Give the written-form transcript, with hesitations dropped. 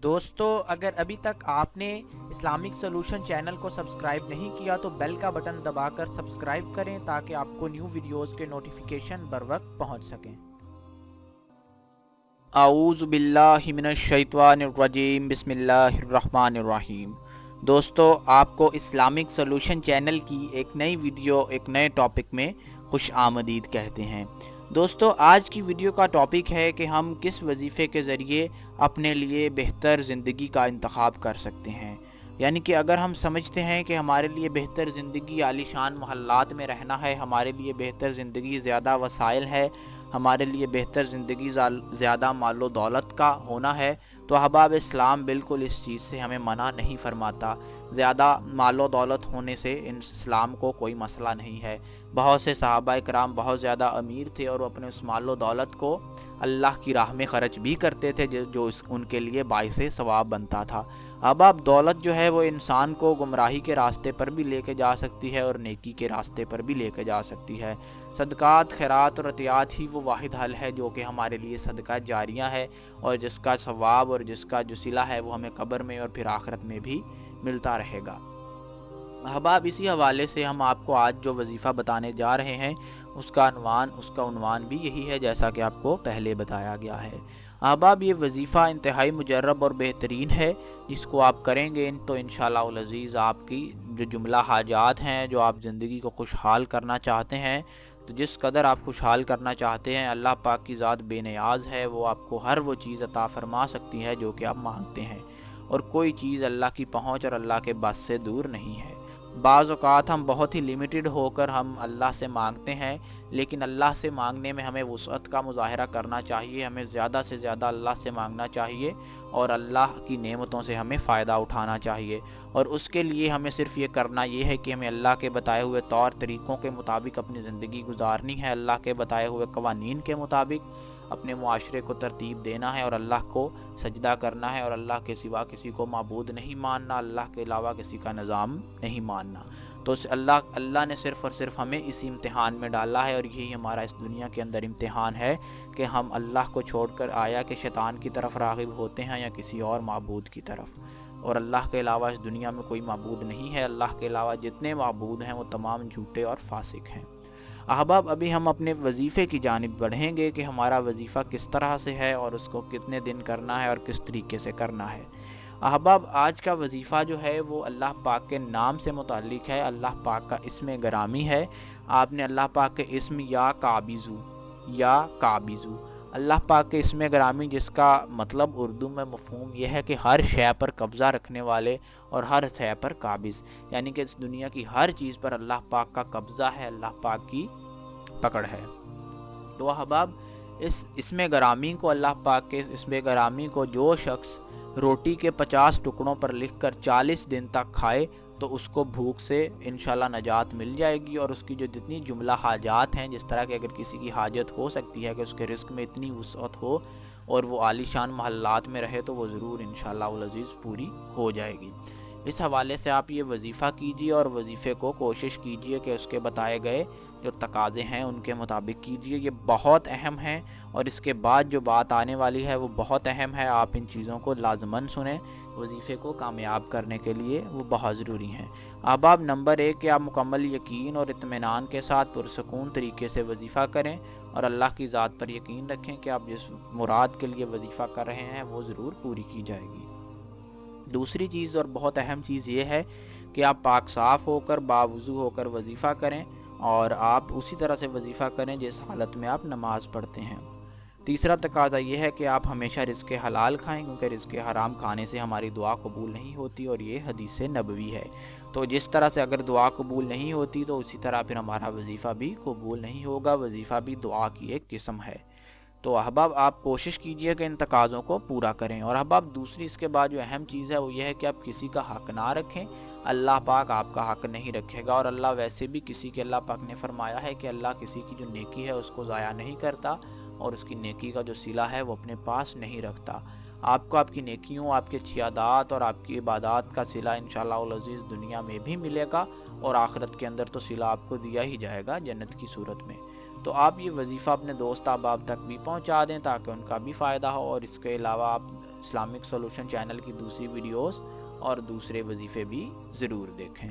دوستو اگر ابھی تک آپ نے اسلامک سولوشن چینل کو سبسکرائب نہیں کیا تو بیل کا بٹن دبا کر سبسکرائب کریں تاکہ آپ کو نیو ویڈیوز کے نوٹیفیکیشن بر وقت پہنچ سکیں۔ اعوذ باللہ من الشیطان الرجیم، بسم اللہ الرحمن الرحیم۔ دوستو آپ کو اسلامک سولوشن چینل کی ایک نئی ویڈیو ایک نئے ٹاپک میں خوش آمدید کہتے ہیں۔ دوستو آج کی ویڈیو کا ٹاپک ہے کہ ہم کس وظیفے کے ذریعے اپنے لیے بہتر زندگی کا انتخاب کر سکتے ہیں۔ یعنی کہ اگر ہم سمجھتے ہیں کہ ہمارے لیے بہتر زندگی عالیشان محلات میں رہنا ہے، ہمارے لیے بہتر زندگی زیادہ وسائل ہے، ہمارے لیے بہتر زندگی زیادہ مال و دولت کا ہونا ہے، تو احباب اسلام بالکل اس چیز سے ہمیں منع نہیں فرماتا۔ زیادہ مال و دولت ہونے سے اسلام کو کوئی مسئلہ نہیں ہے۔ بہت سے صحابہ کرام بہت زیادہ امیر تھے اور وہ اپنے اس مال و دولت کو اللہ کی راہ میں خرچ بھی کرتے تھے، جو ان کے لیے باعث ثواب بنتا تھا۔ اب دولت جو ہے وہ انسان کو گمراہی کے راستے پر بھی لے کے جا سکتی ہے اور نیکی کے راستے پر بھی لے کے جا سکتی ہے۔ صدقات، خیرات اور عطیات ہی وہ واحد حل ہے جو کہ ہمارے لیے صدقہ جاریہ ہے، اور جس کا ثواب اور جس کا جو صلہ ہے وہ ہمیں قبر میں اور پھر آخرت میں بھی ملتا رہے گا۔ احباب اسی حوالے سے ہم آپ کو آج جو وظیفہ بتانے جا رہے ہیں اس کا عنوان بھی یہی ہے جیسا کہ آپ کو پہلے بتایا گیا ہے۔ احباب یہ وظیفہ انتہائی مجرب اور بہترین ہے، جس کو آپ کریں گے تو انشاءاللہ العزیز آپ کی جو جملہ حاجات ہیں، جو آپ زندگی کو خوشحال کرنا چاہتے ہیں، تو جس قدر آپ خوشحال کرنا چاہتے ہیں اللہ پاک کی ذات بے نیاز ہے، وہ آپ کو ہر وہ چیز عطا فرما سکتی ہے جو کہ آپ مانگتے ہیں، اور کوئی چیز اللہ کی پہنچ اور اللہ کے بس سے دور نہیں ہے۔ بعض اوقات ہم بہت ہی لیمیٹڈ ہو کر ہم اللہ سے مانگتے ہیں، لیکن اللہ سے مانگنے میں ہمیں وسعت کا مظاہرہ کرنا چاہیے، ہمیں زیادہ سے زیادہ اللہ سے مانگنا چاہیے اور اللہ کی نعمتوں سے ہمیں فائدہ اٹھانا چاہیے، اور اس کے لیے ہمیں صرف یہ کرنا یہ ہے کہ ہمیں اللہ کے بتائے ہوئے طور طریقوں کے مطابق اپنی زندگی گزارنی ہے، اللہ کے بتائے ہوئے قوانین کے مطابق اپنے معاشرے کو ترتیب دینا ہے، اور اللہ کو سجدہ کرنا ہے، اور اللہ کے سوا کسی کو معبود نہیں ماننا، اللہ کے علاوہ کسی کا نظام نہیں ماننا۔ تو اللہ نے صرف اور صرف ہمیں اسی امتحان میں ڈالا ہے، اور یہی ہمارا اس دنیا کے اندر امتحان ہے کہ ہم اللہ کو چھوڑ کر آیا کہ شیطان کی طرف راغب ہوتے ہیں یا کسی اور معبود کی طرف، اور اللہ کے علاوہ اس دنیا میں کوئی معبود نہیں ہے۔ اللہ کے علاوہ جتنے معبود ہیں وہ تمام جھوٹے اور فاسق ہیں۔ احباب ابھی ہم اپنے وظیفے کی جانب بڑھیں گے کہ ہمارا وظیفہ کس طرح سے ہے اور اس کو کتنے دن کرنا ہے اور کس طریقے سے کرنا ہے۔ احباب آج کا وظیفہ جو ہے وہ اللہ پاک کے نام سے متعلق ہے، اللہ پاک کا اسم گرامی ہے۔ آپ نے اللہ پاک کے اسم یا قابضو، اللہ پاک کے اسم گرامی جس کا مطلب اردو میں مفہوم یہ ہے کہ ہر شے پر قبضہ رکھنے والے اور ہر شے پر قابض، یعنی کہ اس دنیا کی ہر چیز پر اللہ پاک کا قبضہ ہے، اللہ پاک کی پکڑ ہے۔ تو احباب اس اسم گرامی کو، اللہ پاک کے اسم گرامی کو جو شخص روٹی کے 50 ٹکڑوں پر لکھ کر 40 دن تک کھائے تو اس کو بھوک سے انشاءاللہ نجات مل جائے گی، اور اس کی جو جتنی جملہ حاجات ہیں، جس طرح کہ اگر کسی کی حاجت ہو سکتی ہے کہ اس کے رزق میں اتنی وسعت ہو اور وہ عالیشان محلات میں رہے، تو وہ ضرور انشاءاللہ العزیز پوری ہو جائے گی۔ اس حوالے سے آپ یہ وظیفہ کیجئے اور وظیفے کو کوشش کیجئے کہ اس کے بتائے گئے جو تقاضے ہیں ان کے مطابق کیجئے، یہ بہت اہم ہیں، اور اس کے بعد جو بات آنے والی ہے وہ بہت اہم ہے۔ آپ ان چیزوں کو لازماً سنیں، وظیفے کو کامیاب کرنے کے لیے وہ بہت ضروری ہیں۔ احباب نمبر 1 کہ آپ مکمل یقین اور اطمینان کے ساتھ پرسکون طریقے سے وظیفہ کریں، اور اللہ کی ذات پر یقین رکھیں کہ آپ جس مراد کے لیے وظیفہ کر رہے ہیں وہ ضرور پوری کی جائے گی۔ دوسری چیز اور بہت اہم چیز یہ ہے کہ آپ پاک صاف ہو کر باوضو ہو کر وظیفہ کریں، اور آپ اسی طرح سے وظیفہ کریں جس حالت میں آپ نماز پڑھتے ہیں۔ تیسرا تقاضا یہ ہے کہ آپ ہمیشہ رزق حلال کھائیں، کیونکہ رزق حرام کھانے سے ہماری دعا قبول نہیں ہوتی، اور یہ حدیث نبوی ہے۔ تو جس طرح سے اگر دعا قبول نہیں ہوتی تو اسی طرح پھر ہمارا وظیفہ بھی قبول نہیں ہوگا، وظیفہ بھی دعا کی ایک قسم ہے۔ تو احباب آپ کوشش کیجئے کہ ان تقاضوں کو پورا کریں۔ اور احباب دوسری اس کے بعد جو اہم چیز ہے وہ یہ ہے کہ آپ کسی کا حق نہ رکھیں، اللہ پاک آپ کا حق نہیں رکھے گا، اور اللہ ویسے بھی کسی کے، اللہ پاک نے فرمایا ہے کہ اللہ کسی کی جو نیکی ہے اس کو ضائع نہیں کرتا، اور اس کی نیکی کا جو صلہ ہے وہ اپنے پاس نہیں رکھتا۔ آپ کو آپ کی نیکیوں، آپ کے اچھی عادات اور آپ کی عبادات کا صلہ انشاءاللہ العزیز دنیا میں بھی ملے گا، اور آخرت کے اندر تو صلہ آپ کو دیا ہی جائے گا جنت کی صورت میں۔ تو آپ یہ وظیفہ اپنے دوست احباب تک بھی پہنچا دیں تاکہ ان کا بھی فائدہ ہو، اور اس کے علاوہ آپ اسلامک سولوشن چینل کی دوسری ویڈیوز اور دوسرے وظیفے بھی ضرور دیکھیں۔